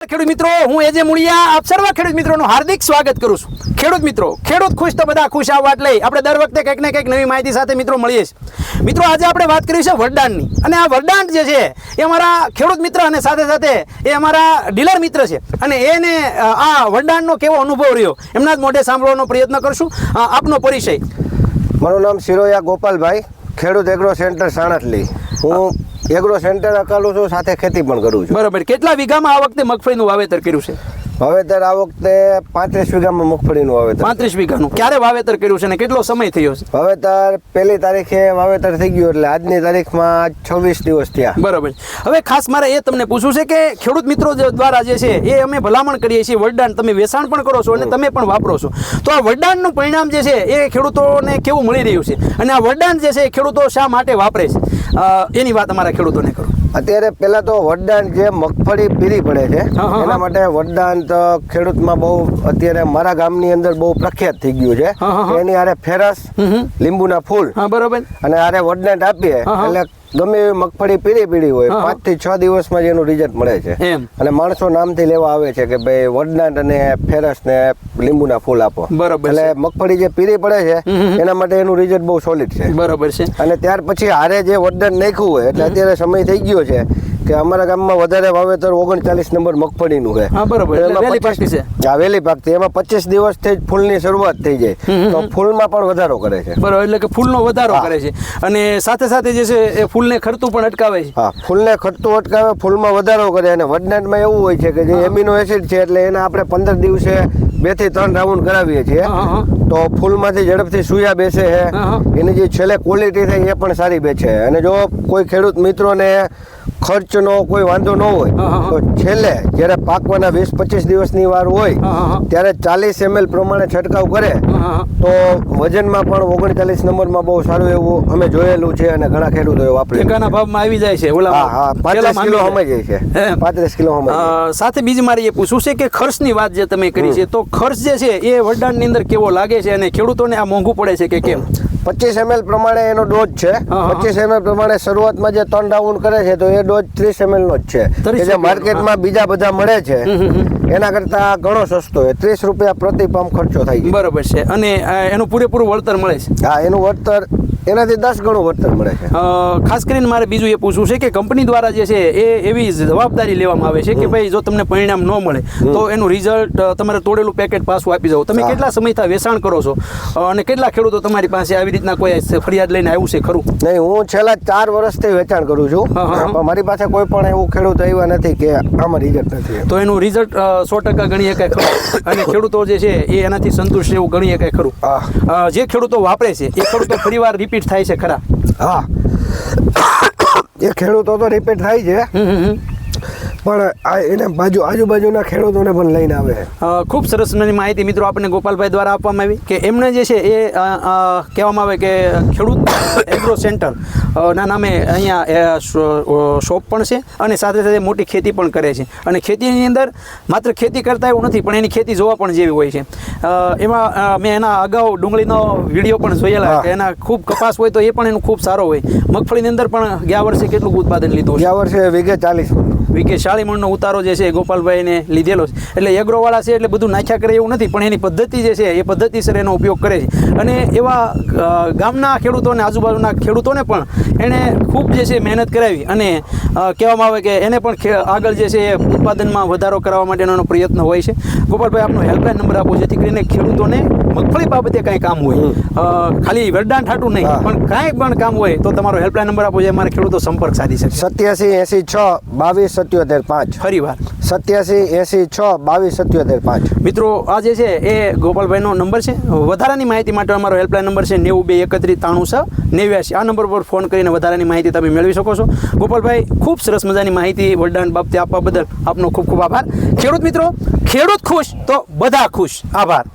ખેડૂત મિત્રો, હું એજે મુળિયા આપ સર્વ ખેડૂત મિત્રોનું હાર્દિક સ્વાગત કરું છું. ખેડૂત મિત્રો, ખેડૂત ખુશ તો બધા ખુશ આ વાત લઈ આપણે દર વખતે કંઈક ને કંઈક નવી માહિતી સાથે મિત્રો મળીએ છીએ. મિત્રો આજે આપણે વાત કરી છે વરદાનની, અને આ વરદાન જે છે એ અમારા ખેડૂત મિત્ર અને સાથે સાથે એ અમારા ડીલર મિત્ર છે, અને એને આ વરદાનનો કેવો અનુભવ રહ્યો એમના જ મોઢે સાંભળવાનો પ્રયત્ન કરશું. આપનો પરિચય? મારું નામ સિરોયા ગોપાલભાઈ, ખેડૂત એગ્રો સેન્ટર સાણસલી. હું એગ્રો સેન્ટર અકાલું છું, સાથે ખેતી પણ કરું છું. બરોબર. કેટલા વીઘામાં આ વખતે મગફળીનું વાવેતર કર્યું છે? વાવેતર આ વખતે 35 વીઘામાં મગફળીનું વાવેતર. 35 વીઘાનું. ક્યારે વાવેતર કર્યું છે અને કેટલો સમય થયો છે? વાવેતર 1 તારીખે વાવેતર થઈ ગયું, એટલે આજની તારીખમાં 26 દિવસ થયા. બરોબર. હવે ખાસ મારે એ તમને પૂછવું છે કે ખેડૂત મિત્રો દ્વારા જે છે એ અમે ભલામણ કરીએ છીએ વરદાન તમે વેચાણ પણ કરો છો અને તમે પણ વાપરો છો, તો આ વરદાનનું પરિણામ જે છે એ ખેડૂતોને કેવું મળી રહ્યું છે, અને આ વરદાન જે છે એ ખેડૂતો શા માટે વાપરે છે એની વાત અમારા ખેડૂતોને કરો. અત્યારે પહેલા તો વરદાન જે મગફળી પીરી પડે છે એના માટે વરદાન તો ખેડૂતમાં બહુ અત્યારે મારા ગામની અંદર બહુ પ્રખ્યાત થઈ ગયું છે. એની આરે ફેરસ, લીંબુના ફૂલ, બરોબર, અને આરે વરદાન આપીએ એટલે ગમે એવી મગફળી પીળી હોય 5 થી 6 દિવસમાં જ એનું રિઝલ્ટ મળે છે. અને માણસો નામથી લેવા આવે છે કે ભાઈ વરદાન અને ફેરસ ને લીંબુના ફૂલ આપો. બરોબર. એટલે મગફળી જે પીળી પડે છે એના માટે એનું રિઝલ્ટ બહુ સોલિડ છે. બરોબર છે. અને ત્યાર પછી હારે જે વરદાન નાખ્યું હોય એટલે અત્યારે સમય થઈ ગયો છે કે અમારા ગામમાં વધારે વાવેતર 39 નંબર મગફળીનું છે. વેલી પાકતી. એમાં 25 દિવસથી જ ફૂલની શરૂઆત થઈ જાય, તો ફૂલમાં પણ વધારો કરે છે. બરોબર. એટલે કે ફૂલનો વધારો કરે છે, અને સાથે સાથે જે છે એ ફૂલને ખરતું પણ અટકાવે છે. હા, ફૂલને ખરતું અટકાવે, ફૂલમાં વધારો કરે. અને વરદાનમાં એવું હોય છે કે જે એમિનો એસિડ છે એટલે એને આપણે 15 દિવસે 2 થી 3 રાઉન્ડ કરાવીએ છીએ, તો ફૂલમાંથી ઝડપથી સુયા બેસે છે. એની જે છેલ્લે ક્વોલિટી થાય એ પણ સારી બેસે. અને જો કોઈ ખેડૂત મિત્રોને ખર્ચનો કોઈ વાંધો ન હોય તો છેલ્લે જ્યારે પાકવાના 20-25 દિવસની વાર હોય ત્યારે 40 ml પ્રમાણે છંટકાવ કરે તો વજનમાં પણ 39 નંબરમાં બહુ સારું એવું અમે જોયેલું છે, અને ઘણા ખેડૂતો વાપરે. ટેકાના ભાવમાં આવી જાય છે. 35 કિલો હમાઈ જાય છે. 35 કિલો હમાઈ. સાથે બીજી મારે એ પૂછવું છે કે ખર્ચની વાત જે તમે કરી છે, તો ખર્ચ જે છે એ વરદાનની અંદર કેવો લાગે છે, અને ખેડૂતોને આ મોંઘું પડે છે કે કેમ? 25 ml પ્રમાણે એનો ડોઝ છે. 25 ml પ્રમાણે શરૂઆતમાં જે 3 રાઉન્ડ કરે છે તો એ ડોઝ 30 ml નો જ છે, કે જે માર્કેટમાં બીજા બધા મળે છે એના કરતા ઘણો સસ્તો છે. 30 રૂપિયા પ્રતિ પંપ ખર્ચો થાય છે. બરોબર છે. અને એનું પૂરેપૂરું વળતર મળે છે? હા, એનું વળતર એનાથી 10 ગણું વળતર મળે છે. ખાસ કરીને મારે બીજું એ પૂછવું છે કે કંપની દ્વારા જે છે એ એવી જવાબદારી લેવામાં આવે છે કે ભાઈ જો તમને પરિણામ ન મળે તો એનું રિઝલ્ટ તમારે તોડેલું પેકેટ પાછું આપી જાવ. તમે કેટલા સમયથી વેચાણ કરો છો, અને કેટલા ખેડૂતો તમારી પાસે આવી રીતના કોઈ ફરિયાદ લઈને આવ્યું છે ખરું? નહીં, હું છેલ્લા 4 વર્ષથી વેચાણ કરું છું, પણ મારી પાસે કોઈ પણ એવું ખેડૂત આવ્યા નથી કે આમાં રિઝલ્ટ નથી. તો એનું રિઝલ્ટ 100% ગણી શકાય ખરું, અને ખેડૂતો જે છે એ એનાથી સંતુષ્ટ એવું ગણી શકાય ખરું. જે ખેડૂતો વાપરે છે એ ખેડૂતો ફરીવાર રિપીટ થાય છે ખરા? હા, એ ખેડૂતો તો રિપીટ થાય છે, પણ એને આજુબાજુના ખેડૂતોને પણ લઈને આવે. ખૂબ સરસ માહિતી મિત્રો આપણને ગોપાલભાઈ દ્વારા આપવામાં આવી કે એમને જે છે એ કહેવામાં આવે કે ખેડૂત એગ્રો સેન્ટર ના નામે અહીંયા શોપ પણ છે, અને સાથે સાથે મોટી ખેતી પણ કરે છે. અને ખેતીની અંદર માત્ર ખેતી કરતા એવું નથી, પણ એની ખેતી જોવા પણ જેવી હોય છે. એમાં મેં એના અગાઉ ડુંગળીનો વિડીયો પણ જોયેલા કે એના ખૂબ કપાસ હોય તો એ પણ એનું ખૂબ સારો હોય. મગફળીની અંદર પણ ગયા વર્ષે કેટલું ઉત્પાદન લીધું? ગયા વર્ષે વીઘે 40 મણનો ઉતારો જે છે ગોપાલભાઈને લીધેલો છે. એટલે એગ્રોવાળા છે એટલે બધું નાખ્યા કરે એવું નથી, પણ એની પદ્ધતિ જે છે એ પદ્ધતિસર એનો ઉપયોગ કરે છે. અને એવા ગામના ખેડૂતોને, આજુબાજુના ખેડૂતોને પણ એણે ખૂબ જે છે મહેનત કરાવી, અને કહેવામાં આવે કે એને પણ આગળ જે છે એ ઉત્પાદનમાં વધારો કરવા માટેનો એનો પ્રયત્ન હોય છે. ગોપાલભાઈ, આપનો હેલ્પલાઇન નંબર આપો જેથી કરીને ખેડૂતોને મગફળી બાબતે કાંઈ કામ હોય, ખાલી વરદાન ઠાટું નહીં પણ કાંઈ પણ કામ હોય તો તમારો હેલ્પલાઇન નંબર આપો જે અમારા ખેડૂતો સંપર્ક સાધી શકે. 87 86 22 77 5. ફરીવાર 87 86 22 77 5. મિત્રો, આ જે છે એ ગોપાલભાઈનો નંબર છે. વધારાની માહિતી માટે અમારો હેલ્પલાઇન નંબર છે 90 31 93 89. આ નંબર પર ફોન કરીને વધારાની માહિતી તમે મેળવી શકો છો. ગોપાલભાઈ, ખૂબ સરસ મજાની માહિતી વરદાન બાબતે આપવા બદલ આપનો ખૂબ ખૂબ આભાર. ખેડૂત મિત્રો, ખેડૂત ખુશ તો બધા ખુશ. આભાર.